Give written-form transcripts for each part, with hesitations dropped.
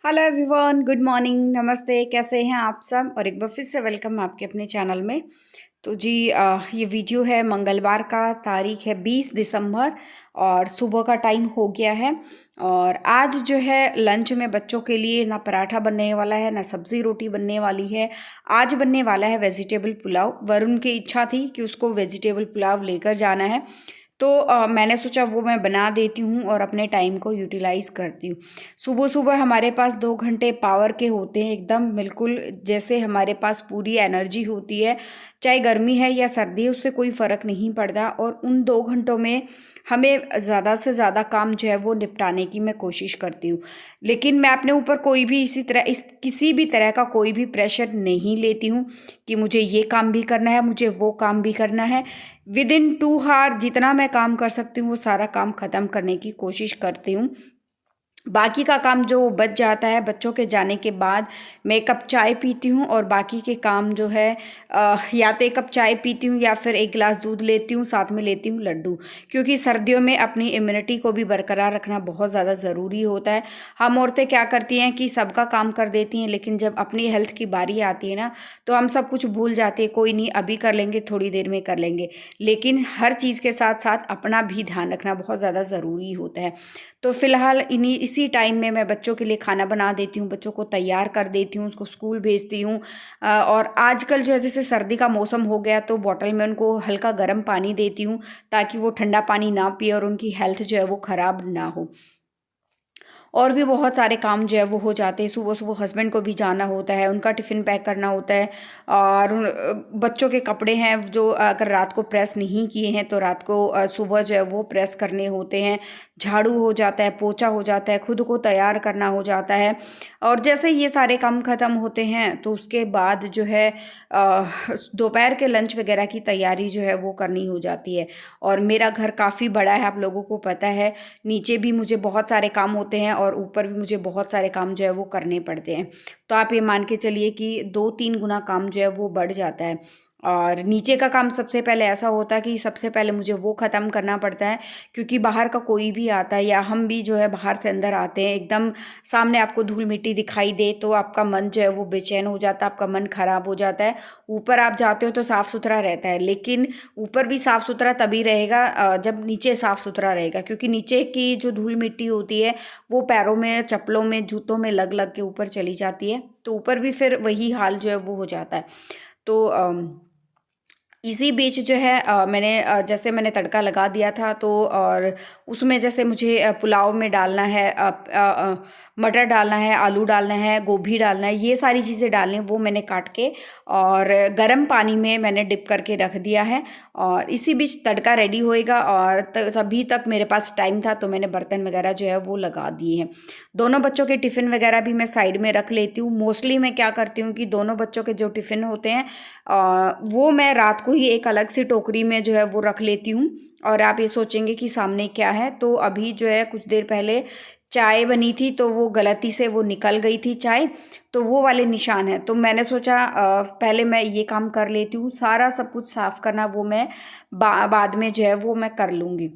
Hello everyone, good morning, नमस्ते। कैसे हैं आप सब? और एक बार फिर से वेलकम आपके अपने चैनल में। तो जी ये वीडियो है मंगलवार का, तारीख है 20 दिसंबर और सुबह का टाइम हो गया है। और आज जो है लंच में बच्चों के लिए ना पराठा बनने वाला है ना सब्ज़ी रोटी बनने वाली है। आज बनने वाला है वेजिटेबल पुलाव। वरुण की इच्छा थी कि उसको वेजिटेबल पुलाव लेकर जाना है, तो मैंने सोचा वो मैं बना देती हूँ और अपने टाइम को यूटिलाइज़ करती हूँ। सुबह सुबह हमारे पास 2 घंटे पावर के होते हैं, एकदम बिल्कुल जैसे हमारे पास पूरी एनर्जी होती है। चाहे गर्मी है या सर्दी है, उससे कोई फ़र्क नहीं पड़ता। और उन 2 घंटों में हमें ज़्यादा से ज़्यादा काम जो है वो निपटाने की मैं कोशिश करती हूँ। लेकिन मैं अपने ऊपर कोई भी इस किसी भी तरह का कोई भी प्रेशर नहीं लेती हूँ कि मुझे ये काम भी करना है, मुझे वो काम भी करना है। विद इन 2 आवर जितना मैं काम कर सकती हूँ वो सारा काम ख़त्म करने की कोशिश करती हूँ। बाकी का काम जो बच जाता है बच्चों के जाने के बाद, मैं 1 कप चाय पीती हूँ और बाकी के काम जो है या तो 1 कप चाय पीती हूँ या फिर 1 गिलास दूध लेती हूँ, साथ में लेती हूँ लड्डू। क्योंकि सर्दियों में अपनी इम्यूनिटी को भी बरकरार रखना बहुत ज़्यादा ज़रूरी होता है। हम औरतें क्या करती हैं कि सबका काम कर देती हैं, लेकिन जब अपनी हेल्थ की बारी आती है ना, तो हम सब कुछ भूल जाते हैं। कोई नहीं, अभी कर लेंगे, थोड़ी देर में कर लेंगे। लेकिन हर चीज़ के साथ साथ अपना भी ध्यान रखना बहुत ज़्यादा ज़रूरी होता है। तो फिलहाल इसी टाइम में मैं बच्चों के लिए खाना बना देती हूँ, बच्चों को तैयार कर देती हूँ, उसको स्कूल भेजती हूँ। और आजकल जो है जैसे सर्दी का मौसम हो गया, तो बॉटल में उनको हल्का गर्म पानी देती हूँ ताकि वो ठंडा पानी ना पिए और उनकी हेल्थ जो है वो ख़राब ना हो। और भी बहुत सारे काम जो है वो हो जाते हैं। सुबह सुबह हस्बैंड को भी जाना होता है, उनका टिफ़िन पैक करना होता है। और बच्चों के कपड़े हैं जो अगर रात को प्रेस नहीं किए हैं तो रात को सुबह जो है वो प्रेस करने होते हैं। झाड़ू हो जाता है, पोछा हो जाता है, खुद को तैयार करना हो जाता है। और जैसे ये सारे काम ख़त्म होते हैं तो उसके बाद जो है दोपहर के लंच वगैरह की तैयारी जो है वो करनी हो जाती है। और मेरा घर काफ़ी बड़ा है, आप लोगों को पता है। नीचे भी मुझे बहुत सारे काम होते हैं और ऊपर भी मुझे बहुत सारे काम जो है वो करने पड़ते हैं। तो आप ये मान के चलिए कि 2-3 गुना काम जो है वो बढ़ जाता है। और नीचे का काम सबसे पहले ऐसा होता है कि सबसे पहले मुझे वो ख़त्म करना पड़ता है, क्योंकि बाहर का कोई भी आता है या हम भी जो है बाहर से अंदर आते हैं, एकदम सामने आपको धूल मिट्टी दिखाई दे तो आपका मन जो है वो बेचैन हो जाता है, आपका मन ख़राब हो जाता है। ऊपर आप जाते हो तो साफ़ सुथरा रहता है, लेकिन ऊपर भी साफ़ सुथरा तभी रहेगा जब नीचे साफ़ सुथरा रहेगा। क्योंकि नीचे की जो धूल मिट्टी होती है वो पैरों में, चप्पलों में, जूतों में लग लग के ऊपर चली जाती है, तो ऊपर भी फिर वही हाल जो है वो हो जाता है। तो इसी बीच जो है जैसे मैंने तड़का लगा दिया था, तो और उसमें जैसे मुझे पुलाव में डालना है, मटर डालना है, आलू डालना है, गोभी डालना है, ये सारी चीज़ें डालनी है, वो मैंने काट के और गर्म पानी में मैंने डिप करके रख दिया है। और इसी बीच तड़का रेडी होएगा और तभी तक मेरे पास टाइम था, तो मैंने बर्तन वगैरह जो है वो लगा दिए हैं। दोनों बच्चों के टिफ़िन वगैरह भी मैं साइड में रख लेती हूँ। मोस्टली मैं क्या करती हूँ कि दोनों बच्चों के जो टिफ़िन होते हैं वो मैं रात को ही एक अलग सी टोकरी में जो है वो रख लेती हूँ। और आप ये सोचेंगे कि सामने क्या है, तो अभी जो है कुछ देर पहले चाय बनी थी, तो वो गलती से वो निकल गई थी चाय, तो वो वाले निशान हैं। तो मैंने सोचा पहले मैं ये काम कर लेती हूँ, सारा सब कुछ साफ़ करना वो मैं बाद में जो है वो मैं कर लूँगी।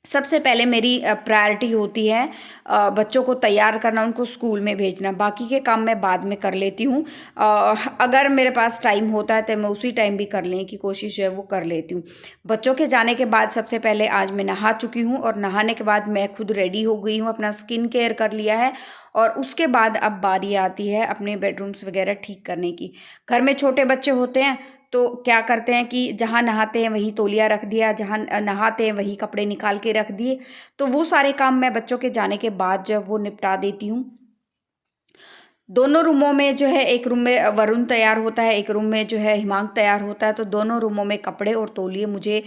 सबसे पहले मेरी प्रायोरिटी होती है बच्चों को तैयार करना, उनको स्कूल में भेजना। बाकी के काम मैं बाद में कर लेती हूँ। अगर मेरे पास टाइम होता है तो मैं उसी टाइम भी करने की कोशिश जो है वो कर लेती हूँ। बच्चों के जाने के बाद सबसे पहले आज मैं नहा चुकी हूँ और नहाने के बाद मैं खुद रेडी हो गई हूँ, अपना स्किन केयर कर लिया है। और उसके बाद अब बारी आती है अपने बेडरूम्स वगैरह ठीक करने की। घर में छोटे बच्चे होते हैं तो क्या करते हैं कि जहाँ नहाते हैं वहीं तौलिया रख दिया, जहाँ नहाते हैं वहीं कपड़े निकाल के रख दिए। तो वो सारे काम मैं बच्चों के जाने के बाद जब वो निपटा देती हूँ। दोनों रूमों में जो है, एक रूम में वरुण तैयार होता है, एक रूम में जो है हिमांक तैयार होता है, तो दोनों रूमों में कपड़े और तौलिए, मुझे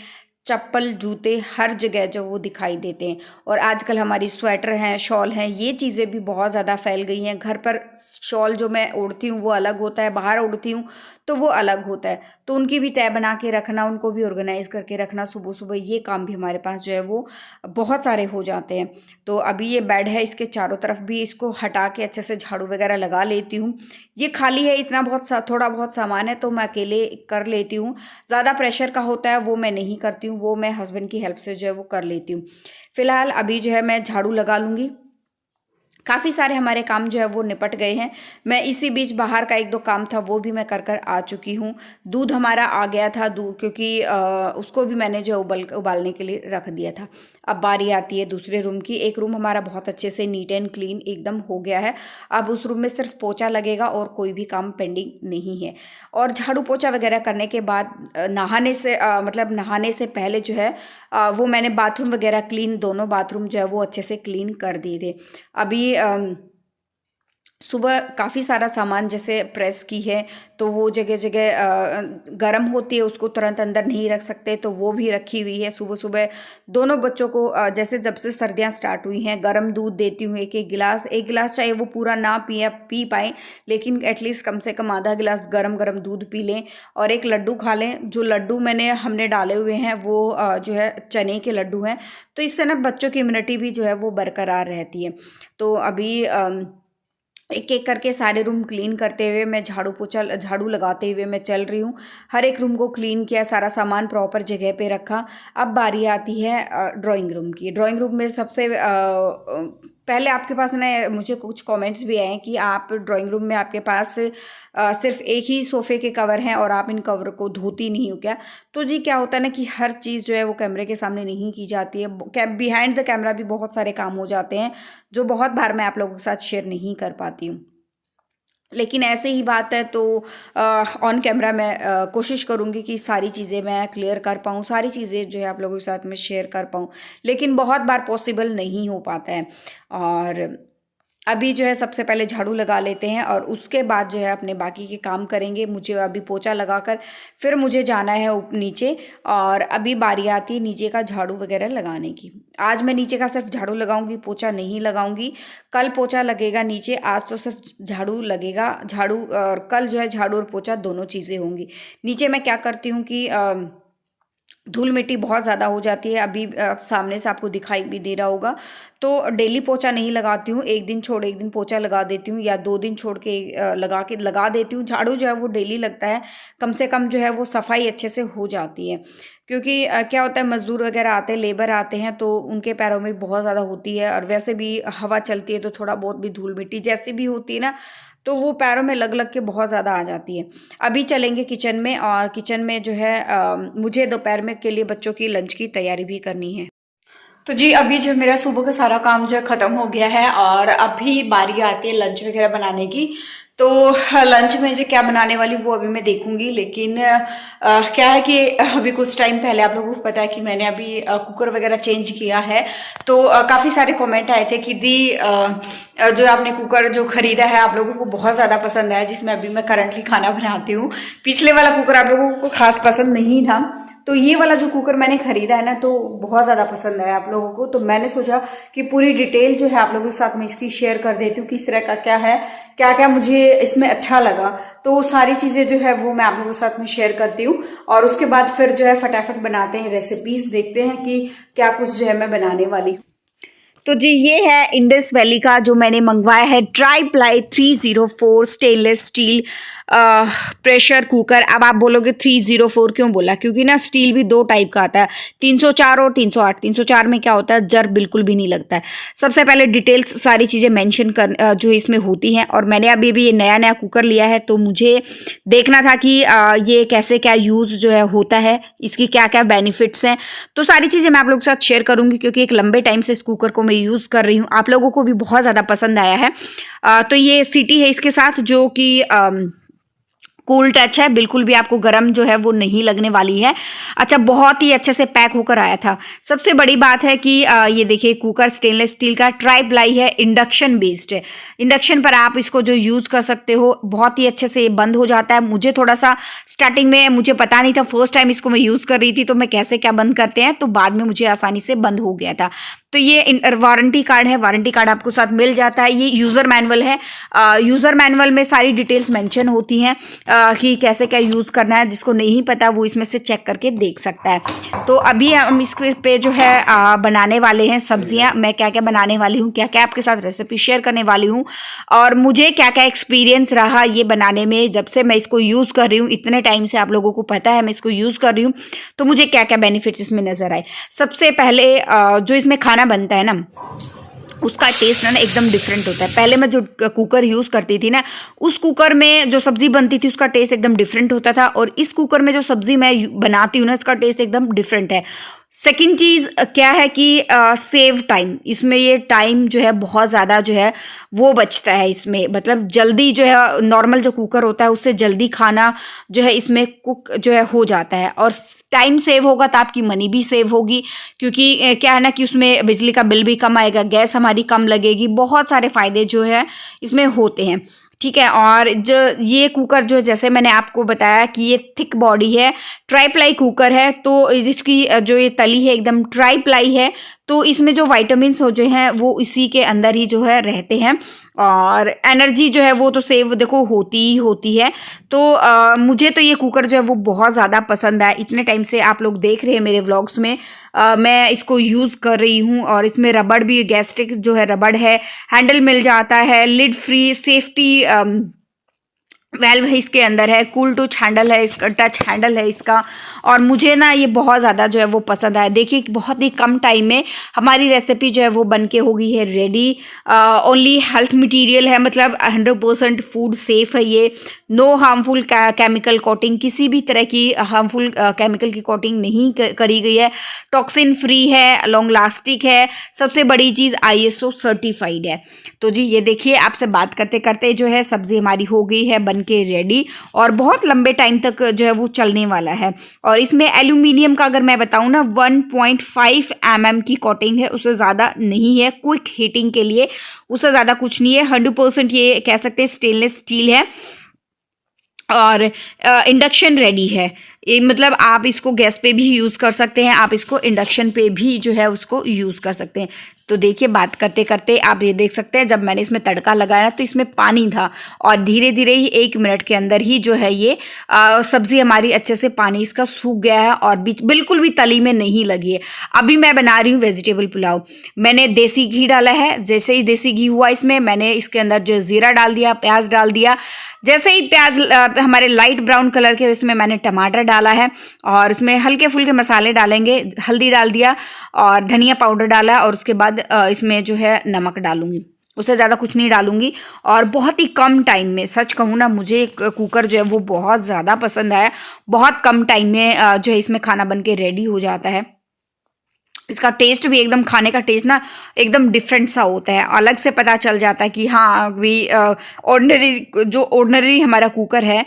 चप्पल, जूते हर जगह जो वो दिखाई देते हैं। और आजकल हमारी स्वेटर हैं, शॉल हैं, ये चीज़ें भी बहुत ज़्यादा फैल गई हैं। घर पर शॉल जो मैं ओढ़ती हूँ वो अलग होता है, बाहर ओढ़ती हूँ तो वो अलग होता है। तो उनकी भी तय बना के रखना, उनको भी ऑर्गेनाइज़ करके रखना सुबह सुबह, ये काम भी हमारे पास जो है वो बहुत सारे हो जाते हैं। तो अभी ये बेड है, इसके चारों तरफ भी इसको हटा के अच्छे से झाड़ू वगैरह लगा लेती हूँ। ये खाली है, इतना बहुत थोड़ा बहुत सामान है तो मैं अकेले कर लेती हूँ। ज़्यादा प्रेशर का होता है वो मैं नहीं करती हूँ, वो मैं हस्बैंड की हेल्प से जो है वो कर लेती हूँ। फिलहाल अभी जो है मैं झाड़ू लगा लूँगी, काफ़ी सारे हमारे काम जो है वो निपट गए हैं। मैं इसी बीच बाहर का एक दो काम था वो भी मैं कर कर आ चुकी हूँ। दूध हमारा आ गया था, दूध क्योंकि उसको भी मैंने जो उबालने के लिए रख दिया था। अब बारी आती है दूसरे रूम की। एक रूम हमारा बहुत अच्छे से नीट एंड क्लीन एकदम हो गया है। अब उस रूम में सिर्फ पोछा लगेगा और कोई भी काम पेंडिंग नहीं है। और झाड़ू पोछा वगैरह करने के बाद नहाने से मतलब नहाने से पहले जो है वो मैंने बाथरूम वगैरह क्लीन, दोनों बाथरूम जो है वो अच्छे से क्लीन कर दिए थे। अभी सुबह काफ़ी सारा सामान जैसे प्रेस की है तो वो जगह जगह गर्म होती है, उसको तुरंत अंदर नहीं रख सकते, तो वो भी रखी हुई है। सुबह सुबह दोनों बच्चों को जैसे जब से सर्दियां स्टार्ट हुई हैं गर्म दूध देती हूँ, एक एक गिलास चाहे वो पूरा ना पी पाए, लेकिन एटलीस्ट कम से कम आधा गिलास गरम गरम दूध पी लें और एक लड्डू खा लें। जो लड्डू हमने डाले हुए हैं वो जो है चने के लड्डू हैं, तो इससे ना बच्चों की इम्यूनिटी भी जो है वो बरकरार रहती है। तो अभी एक एक करके सारे रूम क्लीन करते हुए मैं झाड़ू लगाते हुए मैं चल रही हूँ। हर एक रूम को क्लीन किया, सारा सामान प्रॉपर जगह पे रखा। अब बारी आती है ड्राइंग रूम की। ड्राइंग रूम में सबसे पहले आपके पास ना मुझे कुछ कमेंट्स भी आए कि आप ड्राइंग रूम में आपके पास सिर्फ एक ही सोफ़े के कवर हैं और आप इन कवर को धोती नहीं हो क्या। तो जी क्या होता है ना कि हर चीज़ जो है वो कैमरे के सामने नहीं की जाती है। बिहाइंड द कैमरा भी बहुत सारे काम हो जाते हैं जो बहुत बार मैं आप लोगों के साथ शेयर नहीं कर पाती हूँ। लेकिन ऐसे ही बात है तो ऑन कैमरा मैं कोशिश करूँगी कि सारी चीज़ें मैं क्लियर कर पाऊँ, सारी चीज़ें जो है आप लोगों के साथ में शेयर कर पाऊँ, लेकिन बहुत बार पॉसिबल नहीं हो पाता है। और अभी जो है सबसे पहले झाड़ू लगा लेते हैं और उसके बाद जो है अपने बाकी के काम करेंगे। मुझे अभी पोछा लगाकर फिर मुझे जाना है नीचे, और अभी बारी आती है नीचे का झाड़ू वगैरह लगाने की। आज मैं नीचे का सिर्फ झाड़ू लगाऊंगी, पोछा नहीं लगाऊंगी। कल पोछा लगेगा नीचे, आज तो सिर्फ झाड़ू लगेगा। झाड़ू और कल जो है झाड़ू और पोछा दोनों चीज़ें होंगी। नीचे मैं क्या करती हूँ कि धूल मिट्टी बहुत ज़्यादा हो जाती है। अभी सामने से आपको दिखाई भी दे रहा होगा। तो डेली पोछा नहीं लगाती हूँ, एक दिन छोड़ एक दिन पोछा लगा देती हूँ या 2 दिन छोड़ के लगा देती हूँ। झाड़ू जो है वो डेली लगता है, कम से कम जो है वो सफाई अच्छे से हो जाती है। क्योंकि क्या होता है मज़दूर वगैरह आते हैं, लेबर आते हैं, तो उनके पैरों में बहुत ज़्यादा होती है और वैसे भी हवा चलती है तो थोड़ा बहुत भी धूल मिट्टी जैसी भी होती है ना, तो वो पैरों में लग लग के बहुत ज़्यादा आ जाती है। अभी चलेंगे किचन में, और किचन में जो है मुझे दोपहर में के लिए बच्चों की लंच की तैयारी भी करनी है। तो जी अभी जो मेरा सुबह का सारा काम जो ख़त्म हो गया है और अभी बारी आती है लंच वगैरह बनाने की। तो लंच में जो क्या बनाने वाली वो अभी मैं देखूंगी, लेकिन क्या है कि अभी कुछ टाइम पहले आप लोगों को पता है कि मैंने अभी कुकर वगैरह चेंज किया है। तो काफ़ी सारे कमेंट आए थे कि दी जो आपने कुकर जो खरीदा है आप लोगों को बहुत ज़्यादा पसंद आया, जिसमें अभी मैं करंटली खाना बनाती हूँ। पिछले वाला कुकर आप लोगों को खास पसंद नहीं था, तो ये वाला जो कुकर मैंने खरीदा है ना तो बहुत ज़्यादा पसंद आया आप लोगों को। तो मैंने सोचा कि पूरी डिटेल जो है आप लोगों के साथ में इसकी शेयर कर देती हूँ, किस तरह का क्या है, क्या क्या मुझे इसमें अच्छा लगा। तो सारी चीज़ें जो है वो मैं आप लोगों के साथ में शेयर करती हूँ और उसके बाद फिर जो है फटाफट बनाते हैं रेसिपीज, देखते हैं कि क्या कुछ जो है मैं बनाने वाली हूँ। तो जी ये है इंडस वैली का जो मैंने मंगवाया है try ply 304 stainless steel pressure cooker. अब आप बोलोगे 304 क्यों बोला, क्योंकि ना स्टील भी 2 टाइप का आता है, 304 और 308। 304 में क्या होता है जर बिल्कुल भी नहीं लगता है। सबसे पहले डिटेल्स सारी चीज़ें मेंशन कर जो इसमें होती हैं, और मैंने अभी भी ये नया कुकर लिया है तो मुझे देखना था कि ये कैसे क्या यूज़ जो है होता है, इसकी क्या क्या बेनिफिट्स हैं। तो सारी चीज़ें मैं आप लोगों के साथ शेयर करूंगी, क्योंकि एक लंबे टाइम से इस कुकर को मैं यूज़ कर रही हूँ, आप लोगों को भी बहुत ज़्यादा पसंद आया है। तो ये सीटी है इसके साथ जो कि कूल टच है, बिल्कुल भी आपको गर्म जो है वो नहीं लगने वाली है। अच्छा बहुत ही अच्छे से पैक होकर आया था। सबसे बड़ी बात है कि ये देखिए कुकर स्टेनलेस स्टील का ट्राई प्लाई है, इंडक्शन बेस्ड है। इंडक्शन पर आप इसको जो यूज़ कर सकते हो, बहुत ही अच्छे से ये बंद हो जाता है। मुझे थोड़ा सा स्टार्टिंग में मुझे पता नहीं था, फर्स्ट टाइम इसको मैं यूज़ कर रही थी तो मैं कैसे क्या बंद करते हैं, तो बाद में मुझे आसानी से बंद हो गया था। तो ये वारंटी कार्ड है, वारंटी कार्ड आपको साथ मिल जाता है। ये यूज़र मैनुअल है, यूज़र मैनुअल में सारी डिटेल्स मेंशन होती हैं कि कैसे क्या यूज़ करना है। जिसको नहीं पता वो इसमें से चेक करके देख सकता है। तो अभी हम इस पे जो है बनाने वाले हैं सब्जियां। मैं क्या क्या बनाने वाली हूँ, क्या क्या आपके साथ रेसिपी शेयर करने वाली हूँ, और मुझे क्या क्या एक्सपीरियंस रहा ये बनाने में जब से मैं इसको यूज़ कर रही हूँ। इतने टाइम से आप लोगों को पता है मैं इसको यूज़ कर रही हूँ, तो मुझे क्या क्या बेनिफिट्स इसमें नज़र आए। सबसे पहले जो इसमें खाना बनता है ना, उसका टेस्ट ना एकदम डिफरेंट होता है। पहले मैं जो कुकर यूज़ करती थी ना, उस कुकर में जो सब्ज़ी बनती थी उसका टेस्ट एकदम डिफरेंट होता था, और इस कुकर में जो सब्ज़ी मैं बनाती हूँ ना, इसका टेस्ट एकदम डिफरेंट है। सेकंड चीज़ क्या है कि सेव टाइम, इसमें ये टाइम जो है बहुत ज़्यादा जो है वो बचता है इसमें, मतलब जल्दी जो है नॉर्मल जो कुकर होता है उससे जल्दी खाना जो है इसमें कुक जो है हो जाता है, और टाइम सेव होगा तो आपकी मनी भी सेव होगी, क्योंकि क्या है ना कि उसमें बिजली का बिल भी कम आएगा, गैस हमारी कम लगेगी, बहुत सारे फायदे जो है इसमें होते हैं। ठीक है, और जो ये कुकर जो जैसे मैंने आपको बताया कि ये थिक बॉडी है, ट्राई प्लाई कुकर है, तो इसकी जो ये तली है एकदम ट्राई प्लाई है, तो इसमें जो वाइटामिन्स हो जो हैं वो इसी के अंदर ही जो है रहते हैं, और एनर्जी जो है वो तो सेव देखो होती ही होती है। तो मुझे तो ये कुकर जो है वो बहुत ज़्यादा पसंद आया। इतने टाइम से आप लोग देख रहे हैं मेरे व्लॉग्स में, मैं इसको यूज़ कर रही हूँ, और इसमें रबड़ भी, गैस्ट्रिक जो है रबड़ है, हैंडल मिल जाता है, लिड फ्री, सेफ्टी वेल्व है इसके अंदर है, कूल टच हैंडल है इसका, टच हैंडल है इसका, और मुझे ना ये बहुत ज़्यादा जो है वो पसंद आया। देखिए बहुत ही कम टाइम में हमारी रेसिपी जो है वो बन के हो गई है रेडी। ओनली हेल्थ मटेरियल है, मतलब 100% फूड सेफ है ये, नो हार्मफुल केमिकल कोटिंग, किसी भी तरह की हार्मफुल केमिकल की कोटिंग नहीं करी गई है, टॉक्सिन फ्री है, लॉन्ग लास्टिक है, सबसे बड़ी चीज़ ISO सर्टिफाइड है। तो जी ये देखिए, आपसे बात करते करते जो है सब्जी हमारी हो गई है बन के रेडी, और बहुत लंबे टाइम तक जो है वो चलने वाला है। और इसमें एल्यूमिनियम का अगर मैं बताऊं ना 1.5 mm की कोटिंग है, उससे ज़्यादा नहीं है, क्विक हीटिंग के लिए उससे ज़्यादा कुछ नहीं है। 100% ये कह सकते हैं स्टेनलेस स्टील है, और इंडक्शन रेडी है। ये मतलब आप इसको गैस पे भी यूज़ कर सकते हैं, आप इसको इंडक्शन पे भी जो है उसको यूज़ कर सकते हैं। तो देखिए बात करते करते आप ये देख सकते हैं, जब मैंने इसमें तड़का लगाया तो इसमें पानी था, और धीरे धीरे ही 1 मिनट के अंदर ही जो है ये सब्ज़ी हमारी अच्छे से पानी इसका सूख गया है, और बिल्कुल भी तली में नहीं लगी है। अभी मैं बना रही हूँ वेजिटेबल पुलाव। मैंने देसी घी डाला है, जैसे ही देसी घी हुआ इसमें मैंने इसके अंदर जो ज़ीरा डाल दिया, प्याज डाल दिया। जैसे ही प्याज हमारे लाइट ब्राउन कलर के, उसमें मैंने टमाटर डाला है, और उसमें हल्के फुल्के मसाले डालेंगे, हल्दी डाल दिया और धनिया पाउडर डाला, और उसके बाद इसमें जो है नमक डालूंगी, उससे ज़्यादा कुछ नहीं डालूंगी। और बहुत ही कम टाइम में, सच कहूँ ना मुझे कुकर जो है वो बहुत ज़्यादा पसंद आया। बहुत कम टाइम में जो है इसमें खाना बन के रेडी हो जाता है। इसका टेस्ट भी एकदम, खाने का टेस्ट ना एकदम डिफरेंट सा होता है, अलग से पता चल जाता है कि हाँ भी ऑर्डिनरी हमारा कुकर है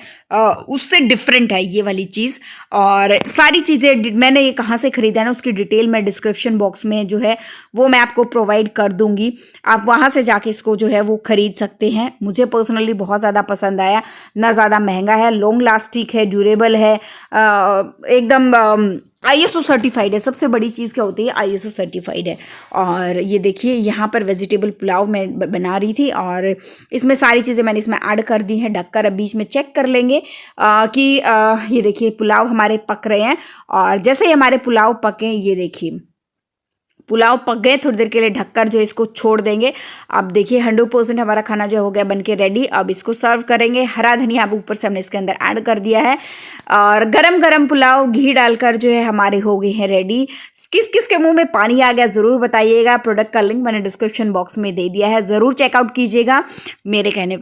उससे डिफरेंट है ये वाली चीज़। और सारी चीज़ें मैंने ये कहाँ से ख़रीदा है ना, उसकी डिटेल मैं डिस्क्रिप्शन बॉक्स में जो है वो मैं आपको प्रोवाइड कर दूंगी, आप वहाँ से जाके इसको जो है वो ख़रीद सकते हैं। मुझे पर्सनली बहुत ज़्यादा पसंद आया, ना ज़्यादा महंगा है, लॉन्ग लास्टिक है, ड्यूरेबल है, एकदम ISO सर्टिफाइड है। सबसे बड़ी चीज़ क्या होती है, ISO सर्टिफाइड है। और ये देखिए यहाँ पर वेजिटेबल पुलाव मैं बना रही थी, और इसमें सारी चीज़ें मैंने इसमें ऐड कर दी हैं। ढककर अब बीच में चेक कर लेंगे कि ये देखिए पुलाव हमारे पक रहे हैं, और जैसे ही हमारे पुलाव पके, ये देखिए पुलाव पक गए, थोड़ी देर के लिए ढककर जो इसको छोड़ देंगे। अब देखिए 100% हमारा खाना जो हो गया बनके रेडी। अब इसको सर्व करेंगे। हरा धनिया अब ऊपर से हमने इसके अंदर ऐड कर दिया है, और गरम गरम पुलाव घी डालकर जो है हमारे हो गए हैं रेडी। किस किस के मुंह में पानी आ गया ज़रूर बताइएगा। प्रोडक्ट का लिंक मैंने डिस्क्रिप्शन बॉक्स में दे दिया है, ज़रूर चेकआउट कीजिएगा मेरे कहने पर।